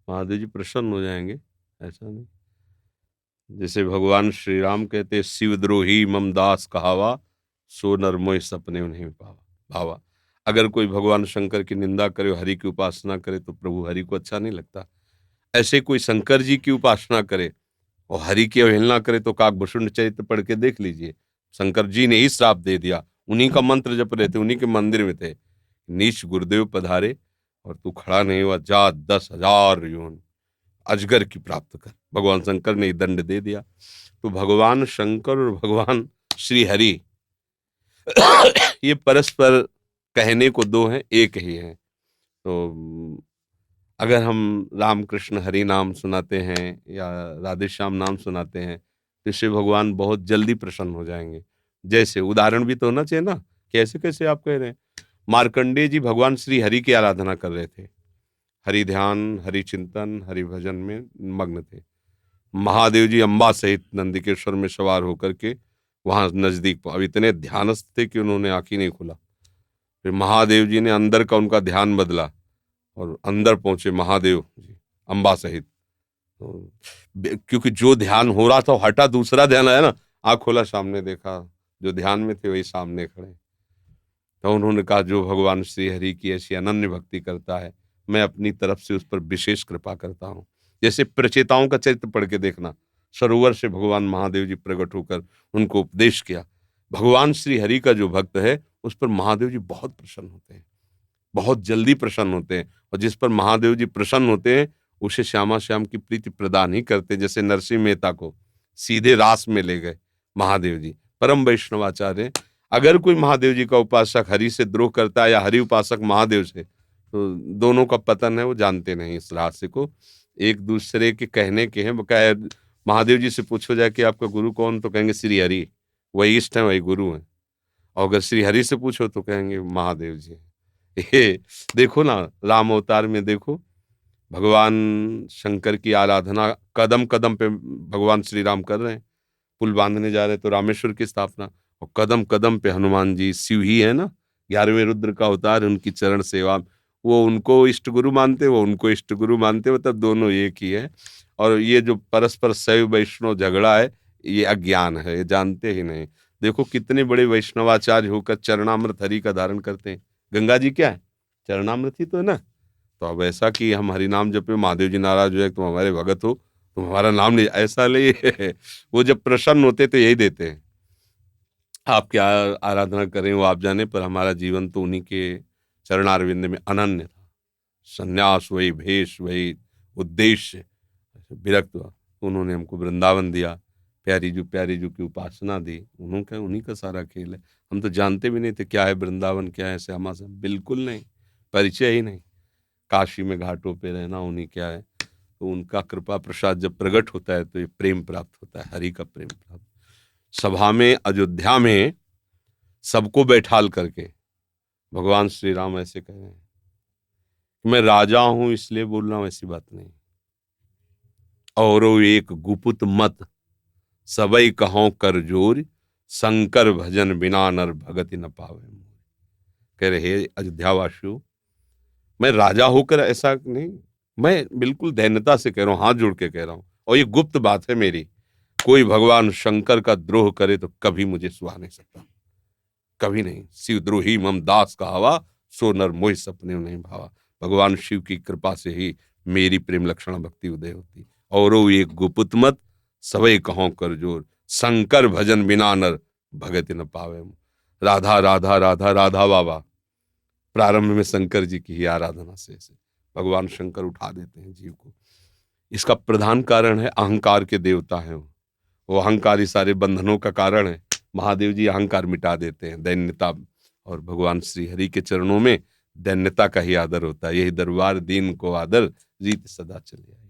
महादेव जी प्रसन्न हो जाएंगे, ऐसा नहीं। जैसे भगवान श्री राम कहते, शिवद्रोही मम दास कहावा, सो नर मोहि सपने नहीं पावा भावा। अगर कोई भगवान शंकर की निंदा करे, हरि की उपासना करे, तो प्रभु हरि को अच्छा नहीं लगता। ऐसे कोई शंकर जी की उपासना करे और हरि की अवहेलना करे, तो काकभूषुंड चरित्र पढ़ के देख लीजिए। शंकर जी ने ही श्राप दे दिया, उन्हीं का मंत्र जप रहे थे, उन्हीं के मंदिर में थे। नीच गुरुदेव पधारे और तू खड़ा नहीं हुआ, जा 10,000 योन अजगर की प्राप्त कर। भगवान शंकर ने दंड दे दिया। तो भगवान शंकर और भगवान श्री हरि ये परस्पर कहने को दो हैं, एक ही हैं। तो अगर हम राम कृष्ण हरि नाम सुनाते हैं या राधे श्याम नाम सुनाते हैं, तो इससे भगवान बहुत जल्दी प्रसन्न हो जाएंगे। जैसे उदाहरण भी तो होना चाहिए ना, कि ऐसे कैसे आप कह रहे हैं। मार्कंडेय जी भगवान श्री हरि की आराधना कर रहे थे, हरि ध्यान, हरि चिंतन, हरि भजन में मग्न थे। महादेव जी अम्बा सहित नंदिकेश्वर में सवार होकर के वहां नजदीक, अब इतने ध्यानस्थ थे कि उन्होंने आंख ही नहीं खोला। फिर महादेव जी ने अंदर का उनका ध्यान बदला और अंदर पहुंचे महादेव जी अम्बा सहित। तो क्योंकि जो ध्यान हो रहा था वो हटा, दूसरा ध्यान आया ना, आंख खोला, सामने देखा, जो ध्यान में थे वही सामने खड़े। तो उन्होंने कहा, जो भगवान श्री हरि की ऐसी अनन्य भक्ति करता है, मैं अपनी तरफ से उस पर विशेष कृपा करता हूँ। जैसे प्रचेताओं का चरित्र पढ़ के देखना, सरोवर से भगवान महादेव जी प्रकट होकर उनको उपदेश किया। भगवान श्री हरि का जो भक्त है, उस पर महादेव जी बहुत प्रसन्न होते हैं, बहुत जल्दी प्रसन्न होते हैं। और जिस पर महादेव जी प्रसन्न होते हैं, उसे श्यामा श्याम की प्रीति प्रदान ही करते। जैसे नरसिंह मेहता को सीधे रास में ले गए महादेव जी, परम वैष्णवाचार्य। अगर कोई महादेव जी का उपासक हरि से द्रोह करता है या हरि उपासक महादेव से, तो दोनों का पतन है, वो जानते नहीं इस रहस्य को। एक दूसरे के कहने के हैं, बकाया महादेव जी से पूछो जाए कि आपका गुरु कौन, तो कहेंगे श्री हरि, वही इष्ट है, वही गुरु है। और अगर श्री हरि से पूछो तो कहेंगे महादेव जी। ये देखो ना, राम अवतार में देखो, भगवान शंकर की आराधना कदम कदम पे भगवान श्री राम कर रहे हैं। पुल बांधने जा रहे तो रामेश्वर की स्थापना, और कदम कदम पे हनुमान जी, शिव ही है ना, 11वें रुद्र का अवतार, उनकी चरण सेवा। वो उनको इष्ट गुरु मानते, वो उनको इष्ट गुरु मानते, मतलब दोनों एक ही है। और ये जो परस्पर शैव वैष्णव झगड़ा है, ये अज्ञान है, ये जानते ही नहीं। देखो कितने बड़े वैष्णवाचार्य होकर चरणामृत हरि का धारण करते हैं। गंगा जी क्या है, चरणामृत ही तो है ना। तो अब ऐसा कि हम हरि नाम जपे, महादेव जी नाराज हो जाए, तुम हमारे भगत हो, तुम हमारा नाम नहीं, ऐसा ले वो जब प्रसन्न होते तो यही देते हैं। आप क्या आराधना करें वो आप जाने, पर हमारा जीवन तो उन्हीं के चरणारविंद में अनन्य था। संन्यास वही, भेष वही, उद्देश्य विरक्त हुआ। उन्होंने हमको वृंदावन दिया, प्यारी जू की उपासना दी, उन्होंने, उन्हीं का सारा खेल है। हम तो जानते भी नहीं थे क्या है वृंदावन, क्या है श्यामा से, बिल्कुल नहीं, परिचय ही नहीं। काशी में घाटों पे रहना, उन्हीं क्या है। तो उनका कृपा प्रसाद जब प्रकट होता है, तो ये प्रेम प्राप्त होता है, हरि का प्रेम प्राप्त। सभा में अयोध्या में सबको बैठाल करके भगवान श्री राम ऐसे कह रहे हैं कि मैं राजा हूं इसलिए बोल रहा हूं, ऐसी बात नहीं। और एक गुपुत मत, सबई कहो कर जोर, शंकर भजन बिना नर भगति न पावे। कह रहे, हे अयोध्यावासियों, मैं राजा होकर ऐसा नहीं, मैं बिल्कुल दैन्यता से कह रहा हूं, हाथ जोड़ के कह रहा हूं, और ये गुप्त बात है मेरी। कोई भगवान शंकर का द्रोह करे तो कभी मुझे सुहा नहीं सकता, कभी नहीं। शिवद्रोही मम दास कहावा, सो नर मोहि सपने नहीं भावा। भगवान शिव की कृपा से ही मेरी प्रेम लक्षण भक्ति उदय होती। और एक गुपुत मत, सवै कहो कर जोर, शंकर भजन बिना नर भगति न पावे। राधा राधा राधा राधा बाबा, प्रारंभ में शंकर जी की ही आराधना से भगवान शंकर उठा देते हैं जीव को। इसका प्रधान कारण है अहंकार के देवता हैं वो अहंकारी सारे बंधनों का कारण है। महादेव जी अहंकार मिटा देते हैं, दैन्यता। और भगवान श्री हरि के चरणों में दैन्यता का ही आदर होता है। यही दरबार दीन को आदर, रीत सदा चले आए।